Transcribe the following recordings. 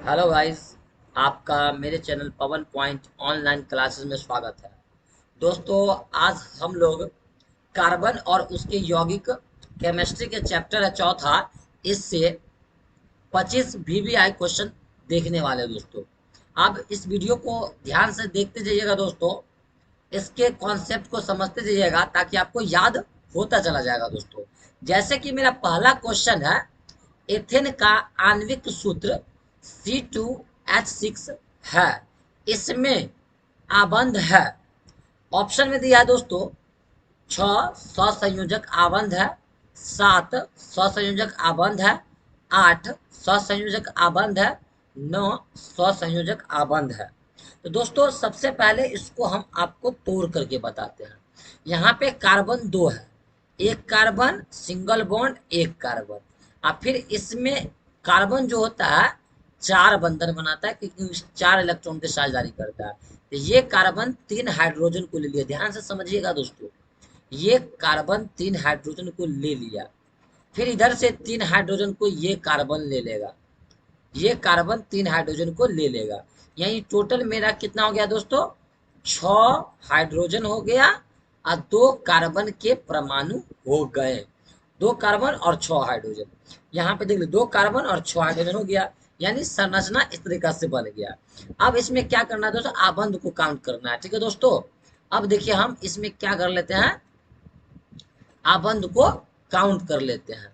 Hello guys. आपका मेरे channel पवन point online classes में स्वागत है। दोस्तों, आज हम लोग कार्बन और उसके यौगिक केमिस्ट्री के चैप्टर है चौथा, इससे 25 वीवीआई क्वेश्चन देखने वाले हैं दोस्तों। आप इस वीडियो को ध्यान से देखते जाइएगा दोस्तों, इसके कॉन्सेप्ट को समझते जाइएगा ताकि आपको याद होता चला जाएगा दोस्तों। जैसे कि मेरा पहला क्वेश्चन है, एथेन का आणविक सूत्र C2H6 है, इसमें आबंध है। ऑप्शन में दिया है दोस्तों, 6 ससंयोजक आबंध है, 7 ससंयोजक आबंध है, 8 ससंयोजक आबंध है, 9 ससंयोजक आबंध है। तो दोस्तों, सबसे पहले इसको हम आपको तोड़ करके बताते हैं। यहाँ पे कार्बन दो है, एक कार्बन सिंगल बॉन्ड एक कार्बन, और फिर इसमें कार्बन जो होता है चार बंधन बनाता है क्योंकि चार इलेक्ट्रॉन की साझेदारी करता है। तो ये कार्बन तीन हाइड्रोजन को ले लिया, ध्यान से समझिएगा दोस्तों। ये कार्बन तीन हाइड्रोजन को ले लिया, फिर इधर से तीन हाइड्रोजन को ये कार्बन ले लेगा, ये कार्बन तीन हाइड्रोजन को ले लेगा। यानी टोटल मेरा कितना हो गया दोस्तों, 6 हाइड्रोजन हो गया और दो कार्बन के परमाणु हो गए। दो कार्बन और 6 हाइड्रोजन, यहाँ पे देख लो, दो कार्बन और 6 हाइड्रोजन हो गया। यानी संरचना इस तरीका से बन गया। अब इसमें क्या करना है दोस्तों, आबंध को काउंट करना है। ठीक है दोस्तों, अब देखिए हम इसमें क्या कर लेते हैं, आबंध को काउंट कर लेते हैं।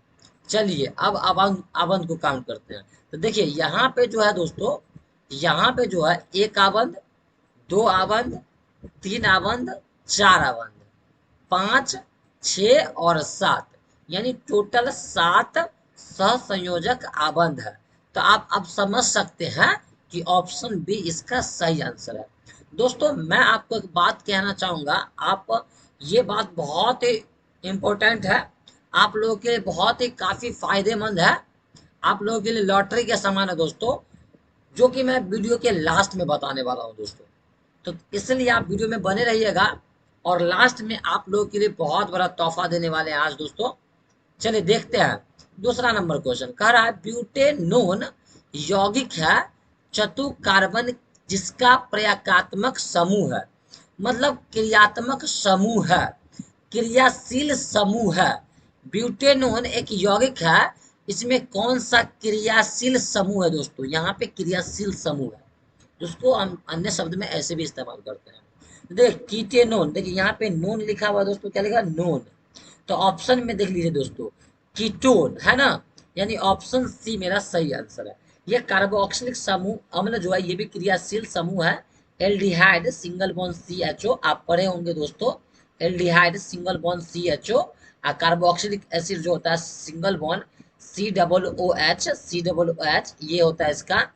चलिए अब आबंध को काउंट करते हैं। तो देखिए यहाँ पे जो है दोस्तों, यहाँ पे जो है एक आबंध, दो आबंध, तीन आबंध, चार आबंध, 5, 6 और 7, यानी टोटल 7 सहसंयोजक आबंध है। तो आप अब समझ सकते हैं कि ऑप्शन बी इसका सही आंसर है। दोस्तों, मैं आपको एक बात कहना चाहूंगा, आप ये बात बहुत ही इम्पोर्टेंट है, आप लोगों के लिए बहुत ही काफी फायदेमंद है, आप लोगों के लिए लॉटरी के समान है दोस्तों, जो कि मैं वीडियो के लास्ट में बताने वाला हूं दोस्तों। तो इसलिए आप वीडियो में बने रहिएगा, और लास्ट में आप लोगों के लिए बहुत बड़ा तोहफा देने वाले हैं आज दोस्तों। चलिए देखते हैं। दूसरा नंबर क्वेश्चन कह रहा है, ब्यूटेनोन यौगिक है चतु कार्बन जिसका प्रयागात्मक समूह है, मतलब क्रियात्मक समूह है, क्रियाशील समूह है। ब्यूटेनोन एक यौगिक है, इसमें कौन सा क्रियाशील समूह है दोस्तों, यहाँ पे क्रियाशील समूह है, जिसको हम अन्य शब्द में ऐसे भी इस्तेमाल करते हैं। देख कीटेनोन, देखिए यहाँ पे नोन लिखा हुआ दोस्तों, क्या लिखा नोन। तो ऑप्शन में देख लीजिए दोस्तों, कीटोन है ना, यानी ऑप्शन सी मेरा सही आंसर है। ये कार्बोक्सिलिक समूह अम्ल जो है, ये भी क्रियाशील समूह है। एल्डिहाइड सिंगल बॉन्ड CHO, आप पढ़े होंगे दोस्तों, एल्डिहाइड सिंगल बॉन्ड CHO, और कार्बोक्सिलिक एसिड जो होता है सिंगल बॉन्ड COOH, ये होता है इसका।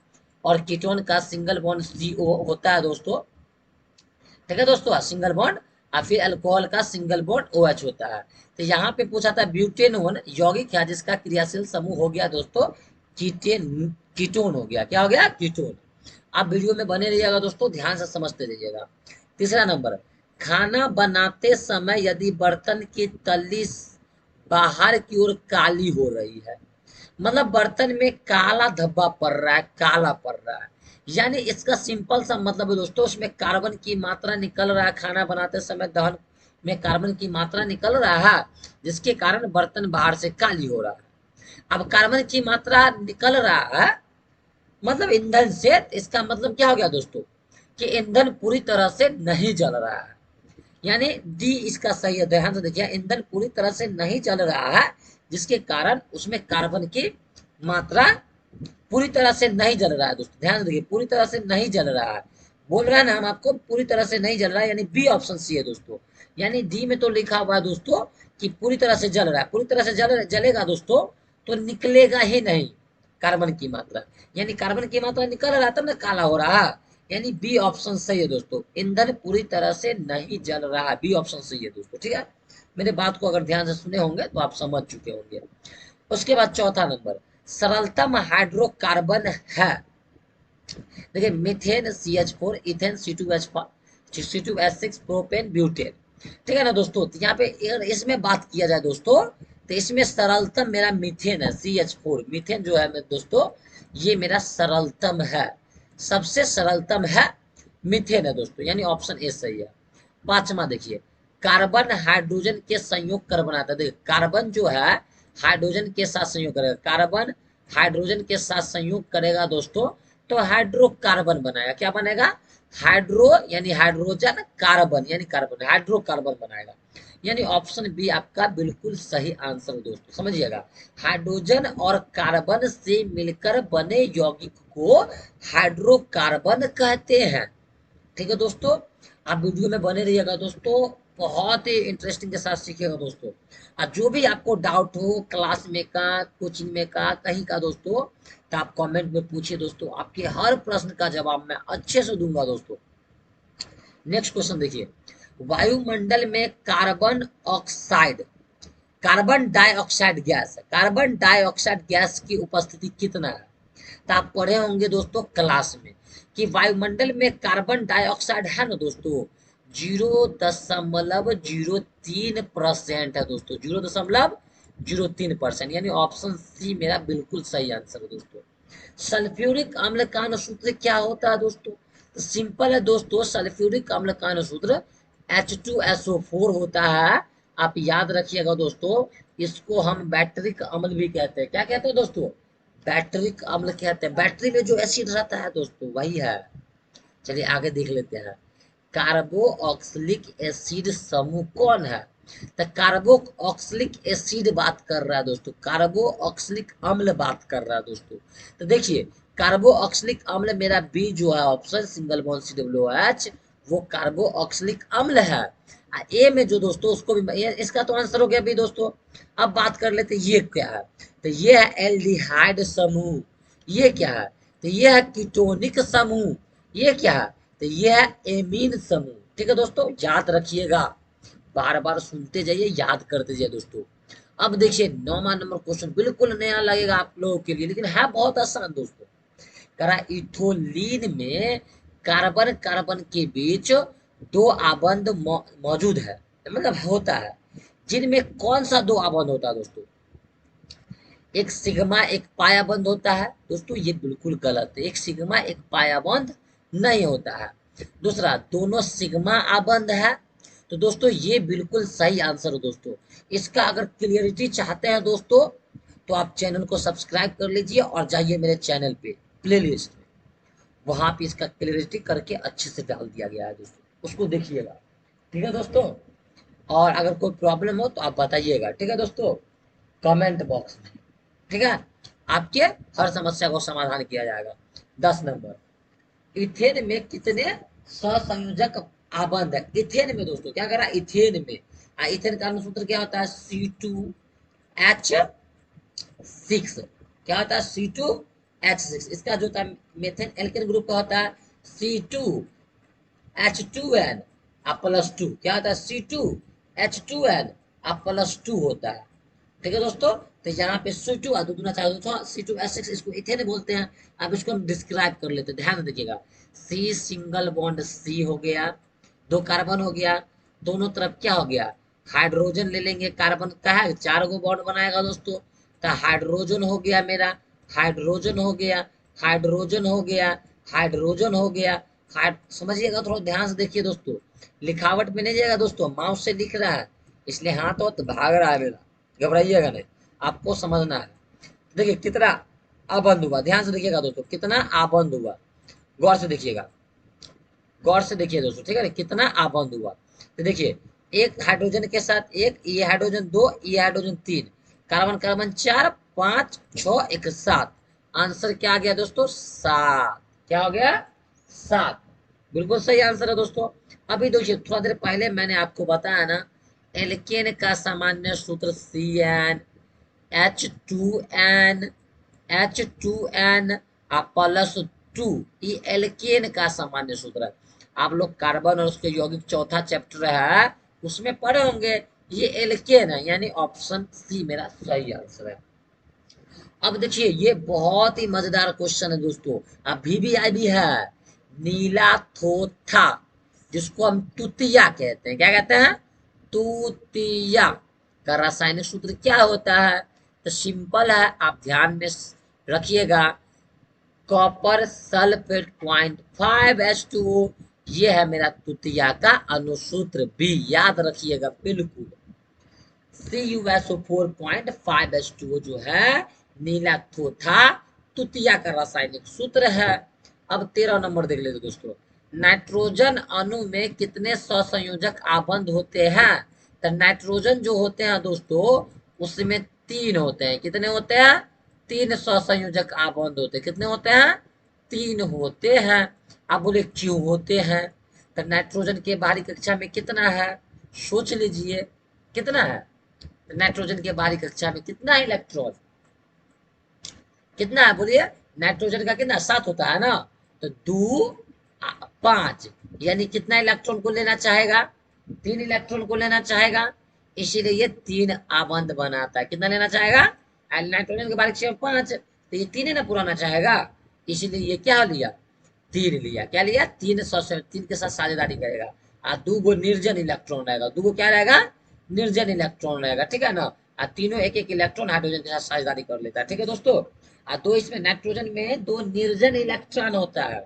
और कीटोन का सिंगल बॉन्ड CO होता है दोस्तों। ठीक है दोस्तों, सिंगल बॉन्ड, और फिर अल्कोहल का सिंगल बॉन्ड OH होता है। तो यहाँ पे पूछा था ब्यूटेनोन यौगिक है जिसका क्रियाशील समूह हो गया दोस्तों कीटेन, कीटोन हो गया, क्या हो गया, कीटोन। आप वीडियो में बने रहिएगा दोस्तों, ध्यान से समझते रहिएगा। तीसरा नंबर, खाना बनाते समय यदि बर्तन की तली बाहर की ओर काली हो रही है, मतलब बर्तन में काला धब्बा पड़ रहा है, काला पड़ रहा है, यानी इसका सिंपल सा मतलब है दोस्तों, उसमें कार्बन की मात्रा निकल रहा है, खाना बनाते समय दहन में कार्बन की मात्रा निकल रहा है, जिसके कारण बर्तन बाहर से काली हो रहा है। अब कार्बन की मात्रा निकल रहा है मतलब ईंधन से, इसका मतलब क्या हो गया दोस्तों, कि ईंधन पूरी तरह से नहीं जल रहा है, यानी डी इसका सही है। ध्यान से देखिए, ईंधन पूरी तरह से नहीं जल रहा है, जिसके कारण उसमें कार्बन की मात्रा पूरी तरह से नहीं जल रहा है दोस्तों। ध्यान से देखिए, पूरी तरह से नहीं जल रहा है, बोल रहा है ना हम आपको, पूरी तरह से नहीं जल रहा है, यानी बी ऑप्शन सी है दोस्तों। यानी डी में तो लिखा हुआ है दोस्तों कि पूरी तरह से जल रहा है, पूरी तरह से जलेगा दोस्तों तो निकलेगा ही नहीं कार्बन की मात्रा, यानी कार्बन की मात्रा निकल रहा तब ना काला हो रहा है, यानी बी ऑप्शन सही है दोस्तों। ईंधन पूरी तरह से नहीं जल रहा है, बी ऑप्शन सही है दोस्तों। ठीक है, मेरे बात को अगर ध्यान से सुने होंगे तो आप समझ चुके होंगे। उसके बाद चौथा नंबर, सरलतम हाइड्रोकार्बन है, देखिए methane CH4, ethane C2H6, propane, butane. ठीक है ना दोस्तों, तो यहाँ पे अगर इसमें बात किया जाए दोस्तों, तो इसमें सरलतम मेरा मीथेन है, CH4 मीथेन जो है दोस्तों, ये मेरा सरलतम है, सबसे सरलतम है मीथेन है दोस्तों, यानी ऑप्शन ए सही है। पांचवा देखिए, कार्बन हाइड्रोजन के संयोग कर बनाता है। देखिए कार्बन जो है हाइड्रोजन के साथ संयोग करेगा, कार्बन हाइड्रोजन के साथ संयोग करेगा दोस्तों, तो हाइड्रोकार्बन बनाएगा। क्या बनेगा? हाइड्रो यानी हाइड्रोजन, कार्बन यानी कार्बन, हाइड्रोकार्बन बनाएगा। यानी ऑप्शन बी आपका बिल्कुल सही आंसर दोस्तों, समझिएगा। हाइड्रोजन और कार्बन से मिलकर बने यौगिक को हाइड्रोकार्बन कहते हैं। ठीक है दोस्तों, आप वीडियो में बने रहिएगा दोस्तों, बहुत ही इंटरेस्टिंग के साथ सीखिएगा दोस्तों। और जो भी आपको डाउट हो क्लास में का, कोचिंग में का, कहीं का दोस्तों, तो आप कमेंट में पूछिए दोस्तों, आपके हर प्रश्न का जवाब मैं अच्छे से दूंगा दोस्तों। नेक्स्ट क्वेश्चन देखिए, वायुमंडल में carbon oxide, carbon dioxide gas, carbon dioxide gas की उपस्थिति कितना है? तो आप पढ़े होंगे दोस्तों क्लास में कि वायुमंडल में कार्बन डाइऑक्साइड है ना दोस्तों, 0.03% है दोस्तों, 0.03%, यानी ऑप्शन सी मेरा बिल्कुल सही आंसर है दोस्तों। सल्फ्यूरिक अम्ल का अनुसूत्र क्या होता है दोस्तों? तो सिंपल है दोस्तों, सल्फ्यूरिक अम्ल का अनुसूत्र H2SO4 होता है। आप याद रखिएगा दोस्तों, इसको हम बैटरिक अम्ल भी कहते हैं। क्या कहते हैं दोस्तों? बैटरिक अम्ल कहते हैं। बैटरी में जो एसिड रहता है दोस्तों वही है। चलिए आगे देख लेते हैं, कार्बोक्सिलिक एसिड समूह कौन है? तो कार्बोक्सिलिक एसिड बात कर रहा है दोस्तों, कार्बोक्सिलिक अम्ल बात कर रहा है दोस्तों। तो देखिए कार्बोक्सिलिक अम्ल मेरा बी जो है ऑप्शन, सिंगल बॉन्ड COOH, वो कार्बोक्सिलिक अम्ल है। ए में जो दोस्तों उसको भी इसका तो आंसर हो गया भी दोस्तों। अब बात कर लेते ये क्या है, तो ये है एल्डिहाइड समूह। ये क्या है? तो ये है कीटोनिक समूह। ये क्या है? तो ये है एमीन समूह। ठीक है दोस्तों, याद रखिएगा, बार बार सुनते जाइए, याद करते जाइए दोस्तों। अब देखिए 9वां नंबर क्वेश्चन बिल्कुल नया लगेगा आप लोगों के लिए, लेकिन है बहुत आसान दोस्तों। करा इथोलीन में कार्बन कार्बन के बीच दो आबंध मौजूद है, मतलब होता है, जिनमें कौन सा दो आबंध होता है दोस्तों? एक सिग्मा एक पाया बंद होता है दोस्तों, ये बिल्कुल गलत है, एक सिग्मा एक पाया बंद नहीं होता है। दूसरा, दोनों सिग्मा आबंद है, तो दोस्तों ये बिल्कुल सही आंसर है दोस्तों। इसका अगर क्लियरिटी चाहते हैं दोस्तों, तो आप चैनल को सब्सक्राइब कर लीजिए और जाइए मेरे चैनल पे प्लेलिस्ट में, वहां पे इसका क्लियरिटी करके अच्छे से डाल दिया गया है दोस्तों, उसको देखिएगा। ठीक है दोस्तों, और अगर कोई प्रॉब्लम हो तो आप बताइएगा, ठीक है दोस्तों, कमेंट बॉक्स में। ठीक है, आपके हर समस्या को समाधान किया जाएगा। 10 नंबर, इथेन में कितने सहसंयोजक आबंध है? इथेन में दोस्तों क्या करा, इथेन में इथेन का अनुसूत्र क्या होता है? C2H6। क्या होता है? C2H6। इसका जो होता है मेथेन एल्केन ग्रुप का होता है C2H2N +2। क्या होता है? C2H2N +2 होता है। ठीक है दोस्तों, तो यहाँ पे C2 दुगुना चार दोस्तों C2H6, इसको इथेन बोलते हैं। अब इसको हम डिस्क्राइब कर लेते हैं, ध्यान से देखिएगा। C सिंगल बॉन्ड C हो गया, दो कार्बन हो गया, दोनों तरफ क्या हो गया? हाइड्रोजन ले लेंगे, कार्बन का है 4 गो बॉन्ड बनाएगा दोस्तों, तो हाइड्रोजन हो गया मेरा, हाइड्रोजन हो गया, हाइड्रोजन हो गया, हाइड्रोजन हो गया, समझिएगा, थोड़ा ध्यान से देखिए दोस्तों, लिखावट में नहीं जाएगा दोस्तों, माउस से लिख रहा है इसलिए हाथ तो भाग रहा है मेरा, घबराइएगा नहीं, आपको समझना है। देखिए कितना आबंद हुआ, ध्यान से देखिएगा दोस्तों, कितना आबंद हुआ, गौर से देखिएगा, गौर से देखिए दोस्तों, ठीक है ना, कितना आबंद हुआ। तो देखिए एक हाइड्रोजन के साथ एक, ये हाइड्रोजन 2, ये हाइड्रोजन 3, कार्बन कार्बन 4, 5, 6, 1, 7। आंसर क्या आ गया दोस्तों? 7। क्या हो गया? 7। बिल्कुल सही आंसर है दोस्तों। अभी देखिए थोड़ा देर पहले मैंने आपको बताया ना, एल्केन का सामान्य सूत्र CnH2n, H2n +2, ये एल्केन का सामान्य सूत्र है। आप लोग कार्बन और उसके यौगिक चौथा चैप्टर है उसमें पढ़े होंगे, ये एल्केन है, यानी ऑप्शन सी मेरा सही आंसर है। अब देखिए ये बहुत ही मजेदार क्वेश्चन है दोस्तों, अभी भी आई भी है, नीला थोथा, जिसको हम तुतिया कहते हैं, क्या कहते हैं? तुतिया का रासायनिक सूत्र क्या होता है? तो सिंपल है, आप ध्यान में रखिएगा, कॉपर सल्फेट 0.5H2O, ये है मेरा तृतीया का अनुसूत्र बी, याद रखिएगा बिल्कुल। CuSO4.5H2O जो है नीला थोथा तृतीया का रासायनिक सूत्र है। अब 13 नंबर देख लेते दोस्तों, नाइट्रोजन अणु में कितने सहसंयोजक आबंध होते हैं? तो नाइट्रोजन जो होते हैं दोस्तों उसमें 3 होते हैं। कितने होते हैं? 3 सहसंयोजक आबंध होते हैं। कितने होते हैं? 3 होते हैं। आप बोले क्यों होते हैं? तो नाइट्रोजन के बाहरी कक्षा में कितना है? सोच लीजिए कितना है। नाइट्रोजन के बाहरी कक्षा में कितना इलेक्ट्रॉन? कितना है बोलिए? नाइट्रोजन का कितना? 7 होता है ना, तो 2 5, यानी कितना इलेक्ट्रॉन को लेना चाहेगा? 3 इलेक्ट्रॉन को लेना चाहेगा, इसीलिए ये 3 आबंध बनाता है। कितना लेना चाहेगा? नाइट्रोजन के बाहरी कक्षा में 5, तो ये 3 ही ना पुराना चाहेगा, इसीलिए ये क्या लिया? 3 लिया। क्या लिया? 3 के साथ साझेदारी करेगा। और 2 गो निर्जन इलेक्ट्रॉन रहेगा। 2 गो क्या रहेगा? निर्जन इलेक्ट्रॉन रहेगा, ठीक है ना। और तीनों एक एक इलेक्ट्रॉन हाइड्रोजन के साथ साझेदारी कर लेता है, ठीक है दोस्तों। और 2 इसमें नाइट्रोजन में 2 निर्जन इलेक्ट्रॉन होता है,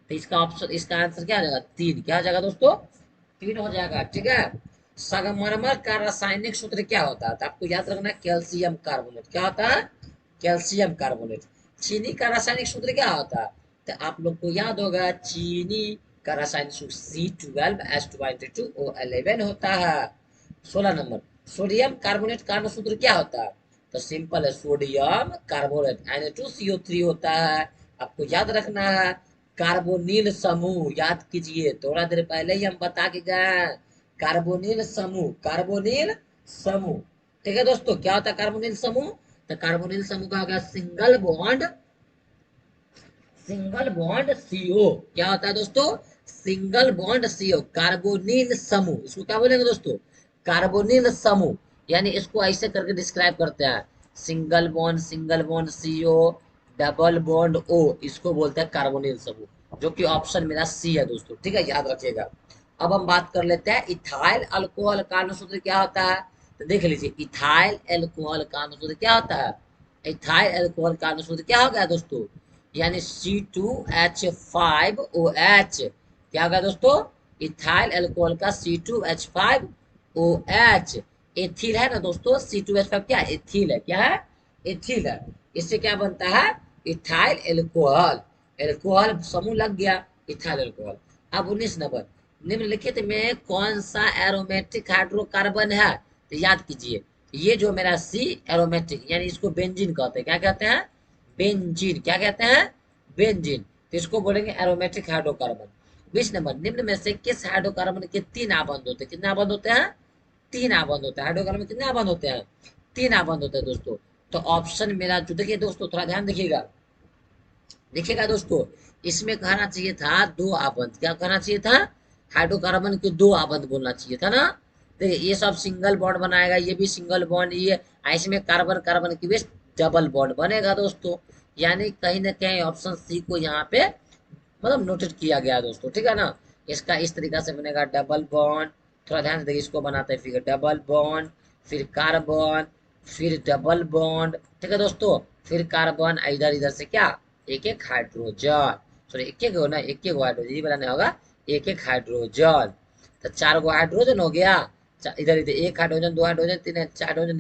तो इसका ऑप्शन, इसका आंसर क्या हो जाएगा? 3। क्या हो जाएगा दोस्तों? 3 हो जाएगा, ठीक है। संगमरमर का रासायनिक सूत्र क्या होता है? तो आपको याद रखना है कैल्शियम कार्बोनेट। क्या होता है? Calcium carbonate. चीनी का रासायनिक सूत्र क्या होता है? तो आप लोग को याद होगा चीनी का रासायनिक सूत्र C12H22O11 होता है। 16 नंबर, सोडियम कार्बोनेट का सूत्र क्या होता है? तो सिंपल है, सोडियम कार्बोनेट Na2CO3 होता है। आपको याद रखना है कार्बोनिल समूह, याद कीजिए, थोड़ा देर पहले ही हम बता के गए कार्बोनिल समूह, कार्बोनिल समूह, ठीक है दोस्तों। क्या होता है कार्बोनिल समूह? तो कार्बोनिल समूह का होगा single bond, single bond CO। क्या होता है दोस्तों? सिंगल बॉन्ड CO, कार्बोनिल समूह। इसको क्या बोलेंगे दोस्तों? कार्बोनिल समूह। यानी इसको ऐसे करके डिस्क्राइब करते हैं, single bond CO, double bond O, इसको बोलते हैं कार्बोनिल समूह, जो कि ऑप्शन मेरा सी है दोस्तों, ठीक है, याद रखिएगा। अब हम बात कर लेते हैं इथाइल अल्कोहल का अनुसूत्र क्या होता है। तो देख लीजिए, इथाइल अल्कोहल का अनुसूत्र क्या होता है? इथाइल अल्कोहल का अनुसूत्र क्या हो गया दोस्तों? यानी C2H5OH। क्या होगा दोस्तों? इथाइल अल्कोहल का C2H5OH। एथिल है ना दोस्तों, C2H5 क्या है? एथिल है। क्या है? एथिल है। इससे क्या बनता है? Ethyl alcohol. अल्कोहल समूह लग गया, इथाइल अल्कोहल। अब 19 नंबर, निम्नलिखित में कौन सा एरोमेटिक हाइड्रोकार्बन है? तो याद कीजिए, ये जो मेरा सी एरोमेटिक, यानी इसको बेंजीन कहते हैं। क्या कहते हैं? बेंजीन। क्या कहते हैं? बेंजीन। तो इसको बोलेंगे एरोमेटिक हाइड्रोकार्बन। 20 नंबर, निम्न में से किस हाइड्रोकार्बन के 3 आबंध होते हैं? कितने आबंध होते हैं? 3 आबंध होते हैं। हाइड्रोकार्बन में कितने आबंध होते हैं? 3 आबंध होते हैं दोस्तों। तो ऑप्शन मेरा जो, देखिए दोस्तों थोड़ा ध्यान देखिएगा, देखिएगा दोस्तों, इसमें कहना चाहिए था 2 आबंध। क्या कहना चाहिए था? हाइड्रोकार्बन के 2 आबंध बोलना चाहिए था ना। देखिए ये सब सिंगल बॉन्ड बनाएगा, ये भी सिंगल बॉन्ड, ये इसमें कार्बन कार्बन के बीच डबल बॉन्ड बनेगा दोस्तों। यानी कहीं ना कहीं ऑप्शन सी को यहाँ पे मतलब नोटेड किया गया दोस्तों, ठीक है ना। इसका इस तरीका से बनेगा डबल बॉन्ड। थोड़ा ध्यान से देखिए, इसको बनाते हैं फिर डबल बॉन्ड, फिर कार्बन, फिर डबल बॉन्ड, ठीक है दोस्तों, फिर कार्बन, इधर इधर से क्या? एक एक हाइड्रोजन, सॉरी एक एक ना, एक एक हाइड्रोजन ये बनाना होगा, एक एक हाइड्रोजन। तो 4 गो हाइड्रोजन हो गया, इधर इधर एक हाइड्रोजन, 2 हाइड्रोजन, 3 4 हाइड्रोजन,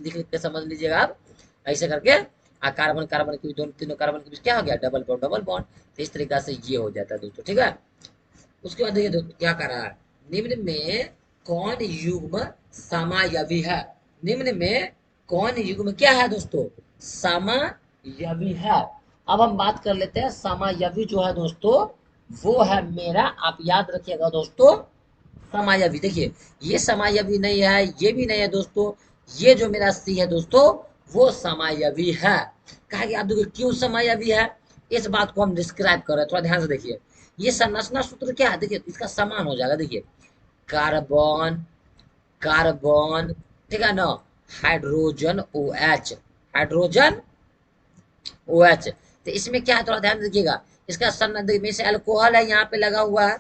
लिख के समझ लीजिएगा आप, ऐसे करके। कार्बन कार्बन के बीच, दोनों तीनों कार्बन के बीच क्या हो गया? Double bond, double bond. तो इस तरीका से ये हो जाता है दोस्तों, ठीक है। उसके बाद देखिए दोस्तों क्या कर रहा है, निम्न में कौन युग्म समायवी है? निम्न में कौन युग्म क्या है दोस्तों? समायवी है। अब हम बात कर लेते हैं समायवी जो है दोस्तों, वो है मेरा, आप याद रखिएगा दोस्तों, समायवी। देखिए ये समायवी नहीं है, ये भी नहीं है दोस्तों, ये जो मेरा सी है दोस्तों वो समायवी है। कहा कि आप देखिए क्यों समायवी है, इस बात को हम डिस्क्राइब कर रहे हैं, थोड़ा ध्यान से देखिए। ये संरचना सूत्र क्या है? देखिए इसका समान हो जाएगा, देखिए कार्बन, कार्बन, ठीक है ना, हाइड्रोजन OH, हाइड्रोजन OH। तो इसमें क्या है, थोड़ा ध्यान दीजिएगा, इसका सन में से अल्कोहल है यहाँ पे लगा हुआ है,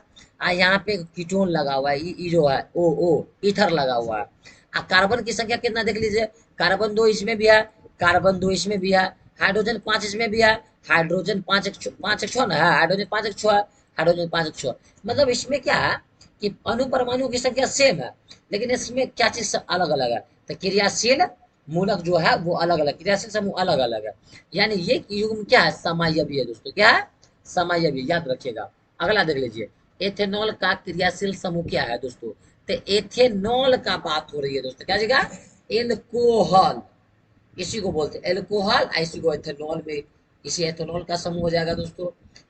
यहाँ पे कीटोन लगा हुआ है, ई जो है ओ ईथर लगा हुआ है। कार्बन की संख्या कितना देख लीजिए, कार्बन 2 इसमें भी है, कार्बन 2 इसमें भी है, हाइड्रोजन 5 इसमें भी है, हाइड्रोजन 5 ना है, हाइड्रोजन 5 है, हाइड्रोजन 5 मतलब इसमें क्या है कि अणु परमाणु की संख्या सेम है, लेकिन इसमें क्या चीज अलग अलग है। तो क्रियाशील मूलक जो है वो अलग अलग, क्रियाशील समूह अलग अलग है। यानी ये युग्म क्या है, समायवी है दोस्तों, क्या है, समायवी, याद रखिएगा। अगला देख लीजिए, एथेनॉल का क्रियाशील समूह क्या है दोस्तों। तो एथेनॉल का बात हो रही है दोस्तों, क्या जगह, एल्कोहल, इसी को बोलते हैं एल्कोहल, इसी को एथेनॉल में, इसी एथेनॉल का समूह हो जाएगा दोस्तों।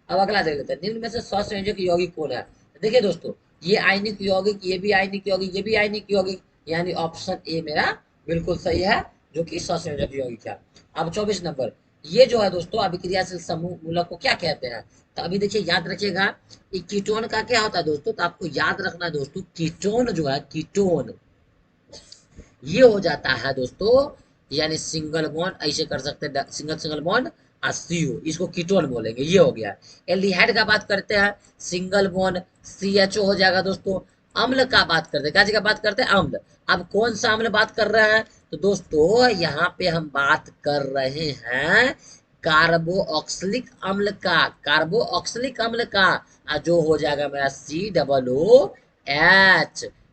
अब अगला देख लेते हैं, निम्न में से सहसंयोजक यौगिक कौन है। देखिए दोस्तों, ये आयनिक यौगिक, ये भी आयनिक यौगिक, ये भी आयनिक यौगिक, यानी ऑप्शन ए मेरा बिल्कुल सही है, जो कि सहसंयोजक यौगिक है। अब 24 नंबर, ये जो है दोस्तों अभिक्रियाशील समूह मूलक को क्या कहते हैं। तो अभी देखिए याद रखिएगा, कीटोन का क्या होता है दोस्तों, तो आपको याद रखना है दोस्तों, कीटोन जो है, कीटोन ये हो जाता है दोस्तों, यानी सिंगल बॉन्ड, ऐसे कर सकते हैं सिंगल सिंगल बॉन्ड और सीओ, इसको कीटोन बोलेंगे, ये हो गया। एल्डिहाइड का बात करते हैं, सिंगल बॉन्ड सीएचओ हो जाएगा दोस्तों। अम्ल का बात करते हैं, क्या जगह बात करते हैं, अम्ल। अब कौन सा अम्ल बात कर रहे हैं, तो दोस्तों यहाँ पे हम बात कर रहे हैं कार्बोक्सिलिक अम्ल का, कार्बोक्सिलिक अम्ल का, जो हो जाएगा मेरा COOH,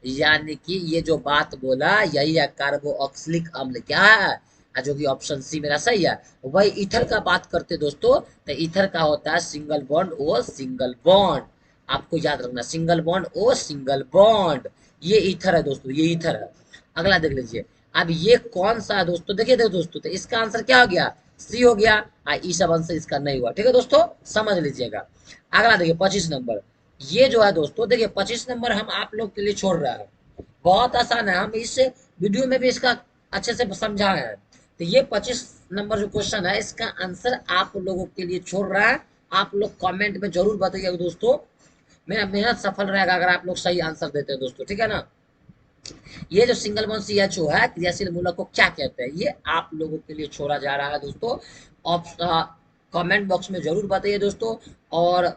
यानी कि ये जो बात बोला यही है, कार्बोक्सिलिक अम्ल क्या है, जो कि ऑप्शन सी मेरा सही है। वही ईथर का बात करते दोस्तों, तो ईथर का होता है single bond O single bond, आपको याद रखना, single bond O single bond, ये ईथर है दोस्तों, ये ईथर है। अगला देख लीजिए, अब ये कौन सा है दोस्तों, देखिए देखो दोस्तों, तो इसका आंसर क्या हो गया, सी हो गया, ई सब आंसर इसका नहीं हुआ, ठीक है दोस्तों, समझ लीजिएगा। अगला देखिए 25 नंबर, ये जो है दोस्तों, देखिए 25 नंबर हम आप लोग के लिए छोड़ रहे हैं, बहुत आसान है, हम इस वीडियो में भी इसका अच्छे से समझाए हैं। तो ये 25 नंबर जो क्वेश्चन है, इसका आंसर आप लोगों के लिए छोड़ रहा है, आप लोग कमेंट में जरूर बताइएगा दोस्तों, मेरा मेहनत सफल रहेगा अगर आप लोग सही आंसर देते हैं दोस्तों, ठीक है ना। ये जो सिंगल बॉन्ड सीएचओ है, क्रियाशील मूलक को क्या कहते हैं, ये आप लोगों के लिए छोड़ा जा रहा है दोस्तों। कमेंट बॉक्स में जरूर बताइए दोस्तों, और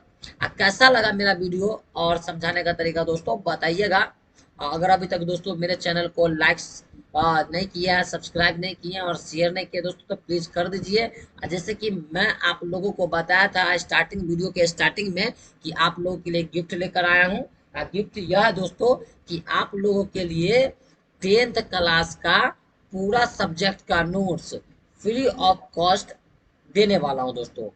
कैसा लगा मेरा वीडियो और समझाने का तरीका दोस्तों बताइएगा। अगर अभी तक दोस्तों मेरे चैनल को लाइक्स नहीं किया है, सब्सक्राइब नहीं किए और शेयर नहीं किया दोस्तों, तो प्लीज कर दीजिए। जैसे कि मैं आप लोगों को बताया था स्टार्टिंग वीडियो के स्टार्टिंग में, कि आप लोगों के लिए गिफ्ट लेकर आया हूँ। गिफ्ट यह है दोस्तों कि आप लोगों के लिए 10th क्लास का पूरा सब्जेक्ट का नोट्स फ्री ऑफ कॉस्ट देने वाला हूं दोस्तों।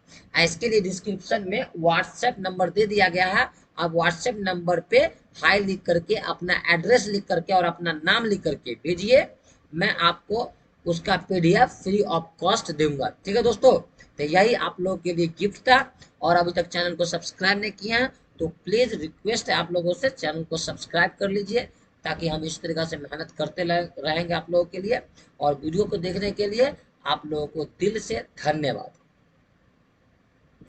इसके लिए डिस्क्रिप्शन में व्हाट्सएप नंबर दे दिया गया है, आप व्हाट्सएप नंबर पे हाई लिख करके, अपना एड्रेस लिख करके और अपना नाम लिख करके भेजिए, मैं आपको उसका पीडीएफ फ्री ऑफ कॉस्ट दूंगा, ठीक है दोस्तों। तो यही आप लोगों के लिए गिफ्ट था, और अभी तक चैनल को सब्सक्राइब नहीं किया है तो प्लीज रिक्वेस्ट है आप लोगों से, चैनल को सब्सक्राइब कर लीजिए, ताकि हम इस तरीके से मेहनत करते रहेंगे आप लोगों के लिए। और वीडियो को देखने के लिए आप लोगों को दिल से धन्यवाद।